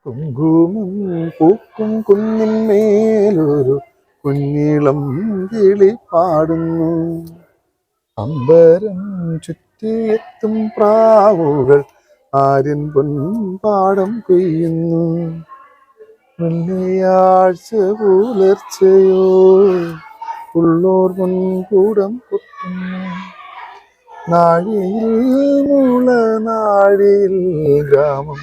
കുങ്കുമം പൂക്കും കുന്നിന്മേലൊരു കുഞ്ഞിളം കിളി പാടുന്നു. അമ്പരം ചുറ്റിയെത്തും പ്രാവുകൾ ആര്യൻ പൊൻപാടം കൊയ്യുന്നു. വെള്ളിയാഴ്ച പുലർച്ചയോ ഉള്ളോർ പൊൻകൂടം പൊട്ടുന്നു. നാഴിയിൽ മുളനാഴിയിൽ ഗ്രാമം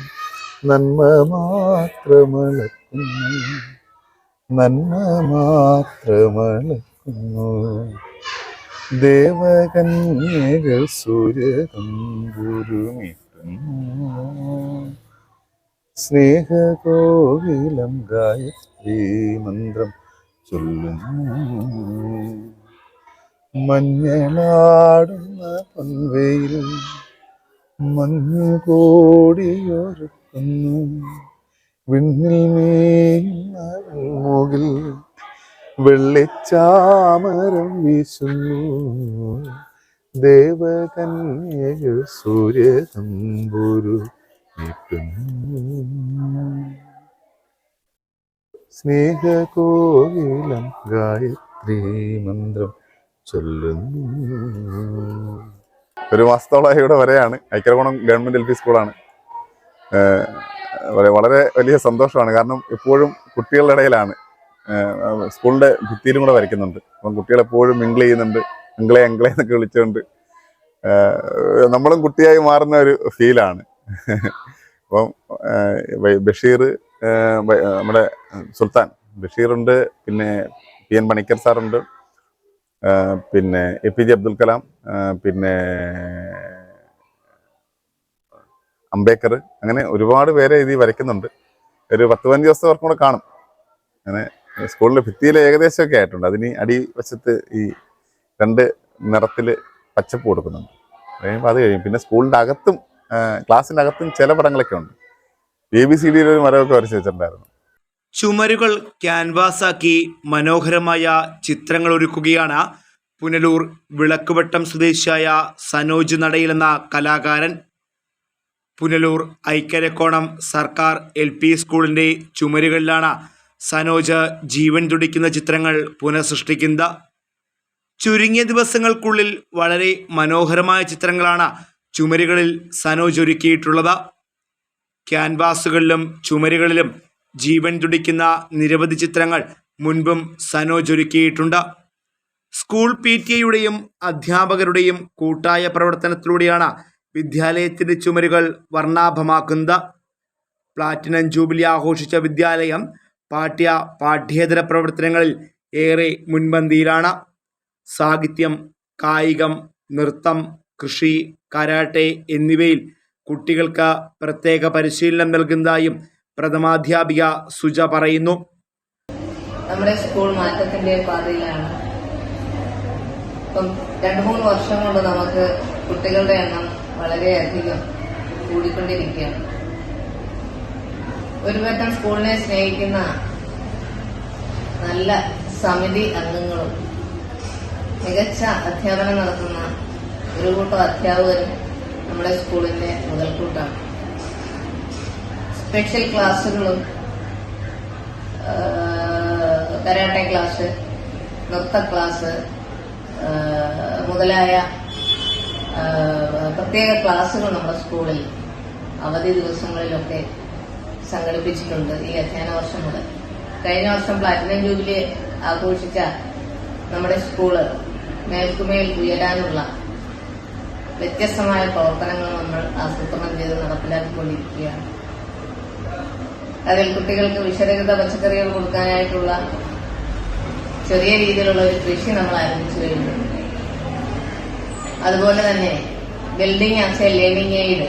നന്മ മാത്രമളക്കുന്നു, നന്മ മാത്രമളക്കുന്നു. ദേവകന്യകൾ സൂര്യതമ്പുരുമിട്ടുന്നു. സ്നേഹകോകിലം ഗായത്രി മന്ത്രം ചൊല്ലുന്നു. മഞ്ഞളാടുന്ന പൊൻവെയിൽ മഞ്ഞുകോടിയൊരുക്കുന്നു. വിണ്ണിൽ മേയുന്ന മൂകിൽ വെള്ളിച്ചാമരം വീശുന്നു. ദേവകന്യകൾ സൂര്യതമ്പുരു നീട്ടുന്നു. സ്നേഹകോകിലം ഗായത്രി മന്ത്രം ചൊല്ലുന്നു. ഒരു മാസത്തോളമായി ഇവിടെ വരെയാണ്. ഐക്യരകോണം ഗവൺമെൻറ് LP സ്കൂളാണ്. വളരെ വലിയ സന്തോഷമാണ്. കാരണം എപ്പോഴും കുട്ടികളുടെ ഇടയിലാണ്. സ്കൂളിൻ്റെ ഭിത്തിയിലും കൂടെ വരയ്ക്കുന്നുണ്ട്. അപ്പം കുട്ടികളെപ്പോഴും മിങ്കിൾ ചെയ്യുന്നുണ്ട്. അങ്കിളെ എന്നൊക്കെ വിളിച്ചുകൊണ്ട് നമ്മളും കുട്ടിയായി മാറുന്ന ഒരു ഫീലാണ്. അപ്പം ബഷീർ, നമ്മുടെ സുൽത്താൻ ബഷീറുണ്ട്, പിന്നെ PN പണിക്കർ സാറുണ്ട്, പിന്നെ APJ അബ്ദുൽ കലാം, പിന്നെ അംബേദ്കർ, അങ്ങനെ ഒരുപാട് പേരെ ഇതിൽ വരയ്ക്കുന്നുണ്ട്. ഒരു 10-15 ദിവസത്തെ വർക്കും കൂടെ കാണും. അങ്ങനെ സ്കൂളിലെ ഭിത്തിയിൽ ഏകദേശമൊക്കെ ആയിട്ടുണ്ട്. അതിന് അടിവശത്ത് ഈ 2 നിറത്തിൽ പച്ചപ്പ് കൊടുക്കുന്നുണ്ട്. കഴിയുമ്പോൾ അത് കഴിയും. പിന്നെ സ്കൂളിൻ്റെ അകത്തും ക്ലാസ്സിൻ്റെ അകത്തും ചില പടങ്ങളൊക്കെ ഉണ്ട്. ABCD ഒരു മരമൊക്കെ വരച്ച് വെച്ചിട്ടുണ്ടായിരുന്നു. ചുമരുകൾ ക്യാൻവാസാക്കി മനോഹരമായ ചിത്രങ്ങൾ ഒരുക്കുകയാണ് പുനലൂർ വിളക്കുവട്ടം സ്വദേശിയായ സനോജ് നടയിൽ എന്ന കലാകാരൻ. പുനലൂർ ഐക്യരക്കോണം സർക്കാർ LP സ്കൂളിൻ്റെ ചുമരുകളിലാണ് സനോജ് ജീവൻ തുടിക്കുന്ന ചിത്രങ്ങൾ പുനഃസൃഷ്ടിക്കുന്നത്. ചുരുങ്ങിയ ദിവസങ്ങൾക്കുള്ളിൽ വളരെ മനോഹരമായ ചിത്രങ്ങളാണ് ചുമരുകളിൽ സനോജ് ഒരുക്കിയിട്ടുള്ളത്. ക്യാൻവാസുകളിലും ചുമരുകളിലും ജീവൻ തുടിക്കുന്ന നിരവധി ചിത്രങ്ങൾ മുൻപും സനോജ് ഒരുക്കിയിട്ടുണ്ട്. സ്കൂൾ PTA അധ്യാപകരുടെയും കൂട്ടായ പ്രവർത്തനത്തിലൂടെയാണ് വിദ്യാലയത്തിൻ്റെ ചുമരുകൾ വർണ്ണാഭമാക്കുന്നത്. പ്ലാറ്റിനം ജൂബിലി ആഘോഷിച്ച വിദ്യാലയം പാഠ്യേതര പ്രവർത്തനങ്ങളിൽ ഏറെ മുൻപന്തിയിലാണ്. സാഹിത്യം, കായികം, നൃത്തം, കൃഷി, കരാട്ടെ എന്നിവയിൽ കുട്ടികൾക്ക് പ്രത്യേക പരിശീലനം നൽകുന്നതായും പ്രഥമാധ്യാപിക സുജ പറയുന്നു. നമ്മുടെ സ്കൂൾ മാറ്റത്തിന്റെ പാതയിലാണ്. ഇപ്പം 2-3 വർഷം കൊണ്ട് നമുക്ക് കുട്ടികളുടെ എണ്ണം വളരെയധികം കൂടിക്കൊണ്ടിരിക്കുകയാണ്. ഒരുപറ്റം സ്കൂളിനെ സ്നേഹിക്കുന്ന നല്ല സമിതി അംഗങ്ങളും മികച്ച അധ്യാപനം നടത്തുന്ന ഒരു കൂട്ടം അധ്യാപകരും നമ്മുടെ സ്കൂളിന്റെ മുതൽക്കൂട്ടാണ്. സ്പെഷ്യൽ ക്ലാസ്സുകളും കരാട്ടെ ക്ലാസ്, നൃത്ത ക്ലാസ് മുതലായ പ്രത്യേക ക്ലാസ്സുകൾ നമ്മുടെ സ്കൂളിൽ അവധി ദിവസങ്ങളിലൊക്കെ സംഘടിപ്പിച്ചിട്ടുണ്ട്. ഈ അധ്യയന വർഷം മുതൽ കഴിഞ്ഞ വർഷം പ്ലാറ്റിനം ജൂബിലി ആഘോഷിച്ച നമ്മുടെ സ്കൂള് മേൽക്കുമേൽ ഉയരാനുള്ള വ്യത്യസ്തമായ പ്രവർത്തനങ്ങൾ നമ്മൾ ആസൂത്രണം ചെയ്ത് നടപ്പിലാക്കിക്കൊണ്ടിരിക്കുകയാണ്. അതിൽ കുട്ടികൾക്ക് വിഷരഹിത പച്ചക്കറികൾ കൊടുക്കാനായിട്ടുള്ള ചെറിയ രീതിയിലുള്ള ഒരു കൃഷി നമ്മൾ ആരംഭിച്ചു കഴിഞ്ഞു. അതുപോലെ തന്നെ building as A learning aid,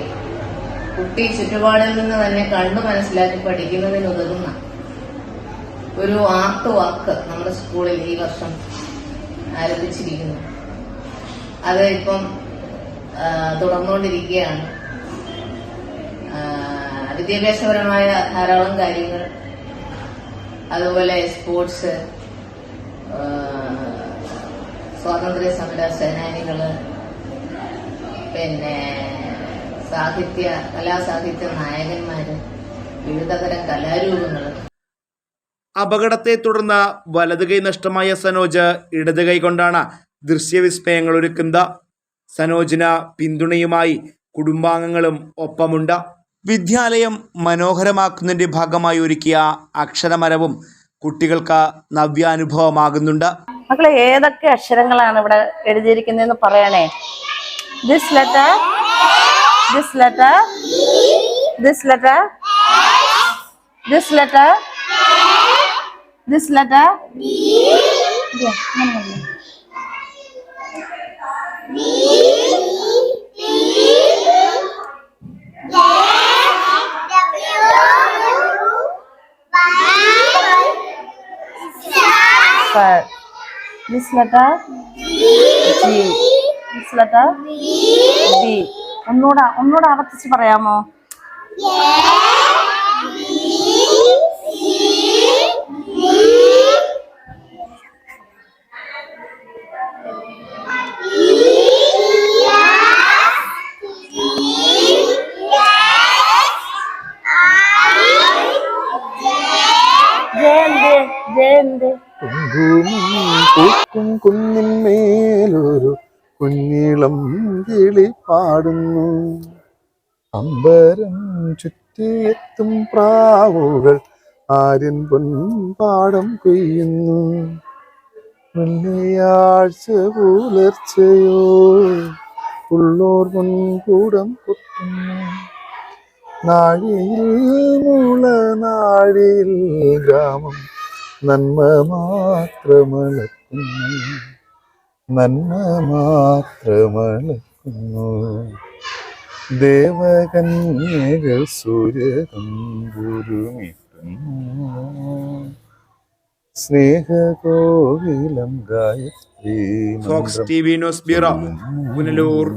കുട്ടി ചുറ്റുപാടിൽ നിന്ന് തന്നെ കണ്ടു മനസ്സിലാക്കി പഠിക്കുന്നതിന് ഉതകുന്ന ഒരു ആർട്ട് വർക്ക് നമ്മുടെ സ്കൂളിൽ ഈ വർഷം ആരംഭിച്ചിരിക്കുന്നു. അത് ഇപ്പം തുടർന്നുകൊണ്ടിരിക്കുകയാണ്. വിദ്യാഭ്യാസപരമായ ധാരാളം കാര്യങ്ങൾ, അതുപോലെ സ്പോർട്സ്, സ്വാതന്ത്ര്യ സമര സേനാനികള്, പിന്നെ കലാസാഹിത്യ നായകന്മാര്, വിവിധതരം കലാരൂപങ്ങൾ. അപകടത്തെ തുടർന്ന് വലത് കൈ നഷ്ടമായ സനോജ് ഇടത് കൈ കൊണ്ടാണ് ദൃശ്യവിസ്മയങ്ങൾ ഒരുക്കുന്നത്. സനോജിന് പിന്തുണയുമായി കുടുംബാംഗങ്ങളും ഒപ്പമുണ്ട്. വിദ്യാലയം മനോഹരമാക്കുന്നതിന്റെ ഭാഗമായി ഒരുക്കിയ അക്ഷരമരവും കുട്ടികൾക്ക് നവ്യാനുഭവമാകുന്നുണ്ട്. മക്കളെ, ഏതൊക്കെ അക്ഷരങ്ങളാണ് ഇവിടെ എഴുതിയിരിക്കുന്നതെന്ന് പറയണേ. This letter, this letter, this letter, this letter, this letter. This letter G. This letter B. ഒന്നുകൂടെ ആവർത്തിച്ച് പറയാമോ? ജയന്ത് പൂക്കും കുന്നിന്മേലൊരു കുഞ്ഞിളം കിളി പാടുന്നു. അമ്പരം ചുറ്റിയെത്തും പ്രാവുകൾ ആര്യൻ പൊൻപാടം കൊയ്യുന്നു. വെള്ളിയാഴ്ച പുലർച്ചയോ ഉള്ളോർ പൊൻകൂടം കൊട്ടുന്നു. നാഴിയിൽ മുളനാഴിയിൽ ഗ്രാമം നന്മ മാത്രമളക്കുന്നു, നന്മ മാത്രമളക്കുന്നു. ദേവകന്യകൾ സൂര്യതമ്പുരുമിട്ടുന്നു. സ്നേഹകോകിലം Gayatri. Fox T V news bureau, Punalur.